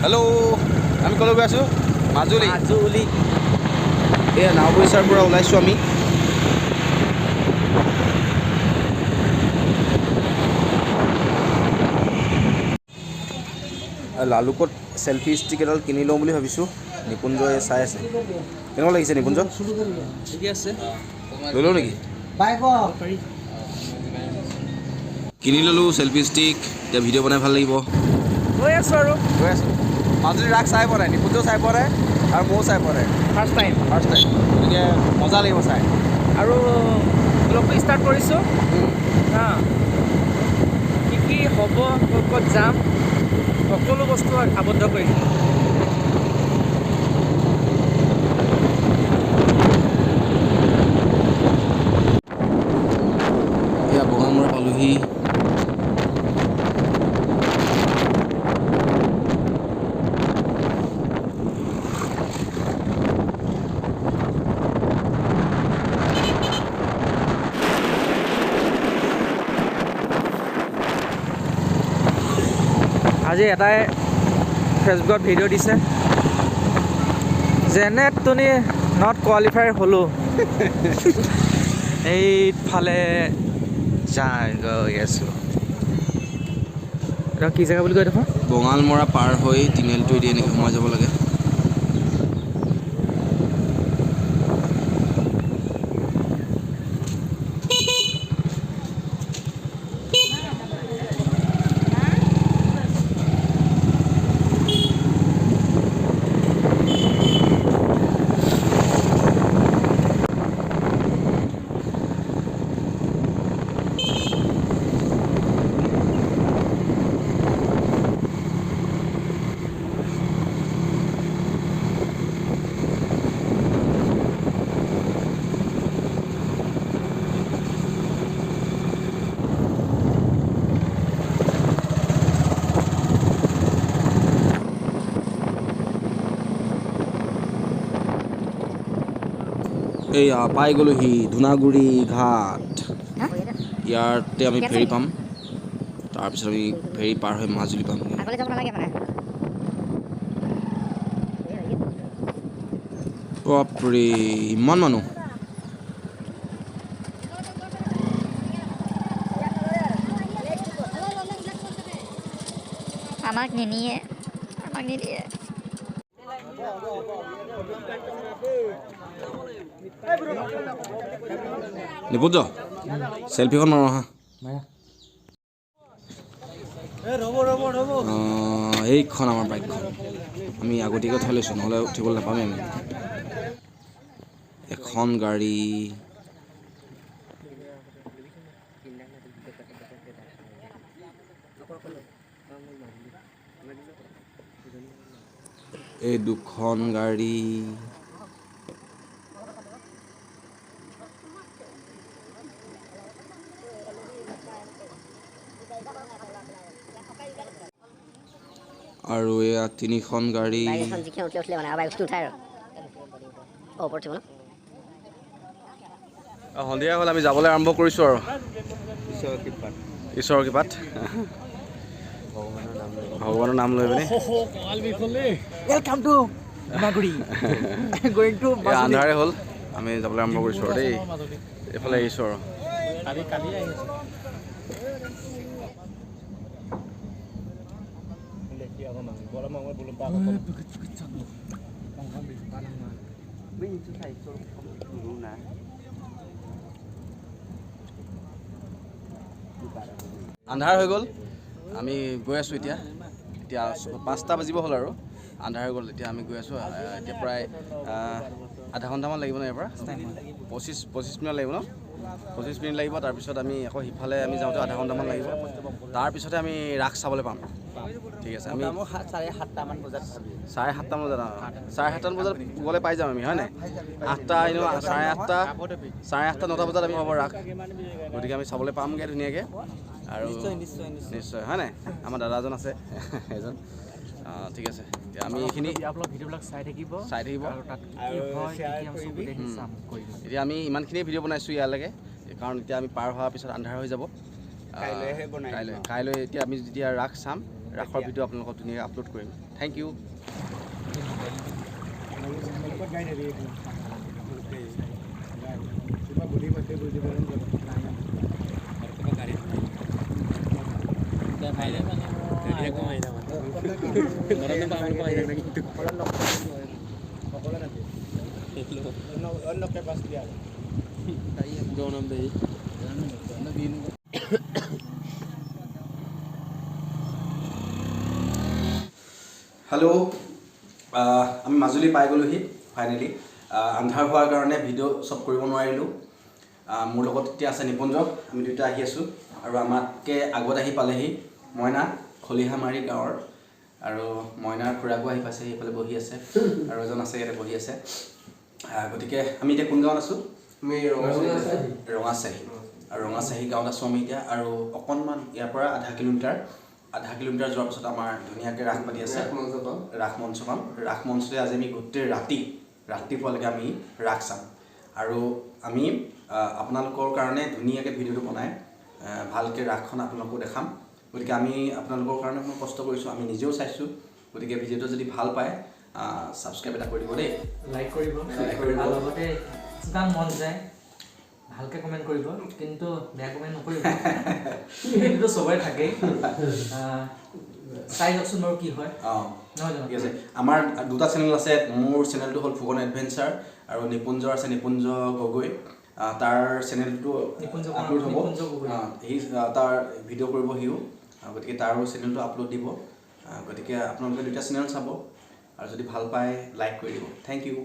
Hello' আমি ক'লৈ গৈ আছোঁ? মাজুলী। মাজুলী এয়া নাওবৈচাৰ পৰা ওলাইছোঁ আমি। লালুকত চেল্ফি ষ্টিক এডাল কিনি লওঁ বুলি ভাবিছোঁ। নিকুঞ্জয়ে চাই আছে। কেনেকুৱা লাগিছে নিকুঞ্জ? ঠিকে আছে। লৈ লওঁ নেকি? কিনি ল'লোঁ চেল্ফি ষ্টিক। এতিয়া ভিডিঅ' বনাই ভাল লাগিব। গৈ আছোঁ আৰু গৈ আছোঁ। মাজুলী ৰাস চাই পোৱা নাই, নিকুঞ্জও চাই পোৱা নাই আৰু ময়ো চাই পোৱা নাই। ফাৰ্ষ্ট টাইম গতিকে মজা লাগিব চাই। আৰু ব্লগটো ষ্টাৰ্ট কৰিছোঁ। কি কি হ'ব, ক'ত যাম, সকলো বস্তু আবদ্ধ কৰিছোঁ। এয়া বঙালমৰা পালোহি। আজি এটাই ফেচবুকত ভিডিঅ' দিছে, যেনে তুমি নট কোৱালিফাই হ'লোঁ। এইফালে গৈ আছোঁ। এটা কি জেগা বুলি কয় দেখোন? বঙালমৰা পাৰ হৈ তিনিআলিটোৱেদি এনেকৈ সোমাই যাব লাগে। এইয়া পাই গ'লোহি ধূনাগুৰি ঘাট। ইয়াতে আমি ফেৰী পাম। তাৰপিছত আমি ফেৰী পাৰ হৈ মাজুলী পামগৈ। বাপৰে ইমান মানুহ। আমাক নিনিয়ে। নিপুঞ্জ চেল্ফিখন মাৰো হা। এইখন আমাৰ বাইকখন আমি আগতীয়াকৈ থৈ লৈছোঁ, নহ'লে উঠিবলৈ নাপামেই আমি। এখন গাড়ী, এই দুখন গাড়ী, আৰু এয়া তিনিখন গাড়ী। সন্ধিয়া হ'ল, আমি যাবলৈ আৰম্ভ কৰিছোঁ আৰু ঈশ্বৰৰ কৃপাত ভগৱানৰ নাম লৈ পিনে। আন্ধাৰে হ'ল, আমি যাবলৈ আৰম্ভ কৰিছোঁ আৰু দেই। এইফালে আহিছোঁ আৰু আন্ধাৰ হৈ গ'ল, আমি গৈ আছোঁ এতিয়া 5টা বাজিব হ'ল আৰু আন্ধাৰ হৈ গ'ল। এতিয়া আমি গৈ আছোঁ। এতিয়া প্ৰায় আধা ঘণ্টামান লাগিব ন? ইয়াৰ পৰা 25 মিনিট লাগিব ন? 25 মিনিট লাগিব। তাৰপিছত আমি আকৌ সিফালে আমি যাওঁতে আধা ঘণ্টামান লাগিব। তাৰপিছতে আমি ৰাস চাবলৈ পাম। ঠিক আছে, আমি 7:30মান বজাত চাৰে 7টামান বজাত গ'লে পাই যাম আমি, হয় নাই? 8টা এনেও চাৰে 8টা 9টা বজাত আমি হ'ব ৰাস। গতিকে আমি চাবলৈ পামগৈ ধুনীয়াকৈ। আৰু নিশ্চয় হয় নাই? আমাৰ দাদা এজন আছে এজন। ঠিক আছে, এতিয়া আমি এইখিনি ভিডিঅ'বিলাক চাই থাকিব। এতিয়া আমি ইমানখিনিয়ে ভিডিঅ' বনাইছোঁ ইয়ালৈকে, কাৰণ এতিয়া আমি পাৰ হোৱাৰ পিছত আন্ধাৰ হৈ যাব। কাইলৈ এতিয়া আমি যেতিয়া ৰাস চাম ৰাসৰ ভিডিঅ' আপোনালোকক ধুনীয়াকৈ আপলোড কৰিম থেংক ইউ হেল্ল' আমি মাজুলী পাই গ'লোহি ফাইনেলি আন্ধাৰ হোৱাৰ কাৰণে ভিডিঅ' শ্বট কৰিব নোৱাৰিলোঁ মোৰ লগত এতিয়া আছে নিপুঞ্জ আমি দুয়োটা আহি আছোঁ আৰু আমাতকৈ আগত আহি পালেহি মইনা খলিহামাৰী গাঁৱৰ আৰু মইনাৰ খুৰাকো আহি পাইছে সেইফালে বহি আছে আৰু এজন আছে ইয়াতে বহি আছে গতিকে আমি এতিয়া কোন গাঁৱত আছোঁ আমি ৰঙাচাহী আৰু ৰঙাচাহী গাঁৱত আছোঁ আমি এতিয়া আৰু অকণমান ইয়াৰ পৰা আধা কিলোমিটাৰ যোৱাৰ পাছত আমাৰ ধুনীয়াকৈ ৰাস পাতি আছে ৰাস মঞ্চ পাম ৰাস মঞ্চতে আজি আমি গোটেই ৰাতিপুৱালৈকে আমি ৰাস চাম আৰু আমি আপোনালোকৰ কাৰণে ধুনীয়াকৈ ভিডিঅ'টো বনাই ভালকৈ ৰাসখন আপোনালোকো দেখাম গতিকে আমি আপোনালোকৰ কাৰণে অকণমান কষ্ট কৰিছোঁ আমি নিজেও চাইছোঁ গতিকে ভিডিঅ'টো যদি ভাল পায় ছাবস্ক্ৰাইব এটা কৰি দিব দেই লাইক কৰিব আৰু লগতে যিমান মন যায় ভালকৈ কমেণ্ট কৰিব কিন্তু বেয়া কমেণ্ট নকৰিব সেইটোতো চবৰে থাকেই চাই যাওকচোন বাৰু কি হয় নহয় জানো ঠিক আছে আমাৰ দুটা চেনেল আছে মোৰ চেনেলটো হ'ল ফুকন এডভেঞ্চাৰ আৰু নিপুঞ্জৰ আছে নিপুঞ্জ গগৈ তাৰ চেনেলটো আপলোড হ'ব সি তাৰ ভিডিঅ' কৰিব সিও গতিকে তাৰো চেনেলটো আপলোড দিব গতিকে আপোনালোকে দুটা চেনেল চাব আৰু যদি ভাল পায় লাইক কৰি দিব থেংক ইউ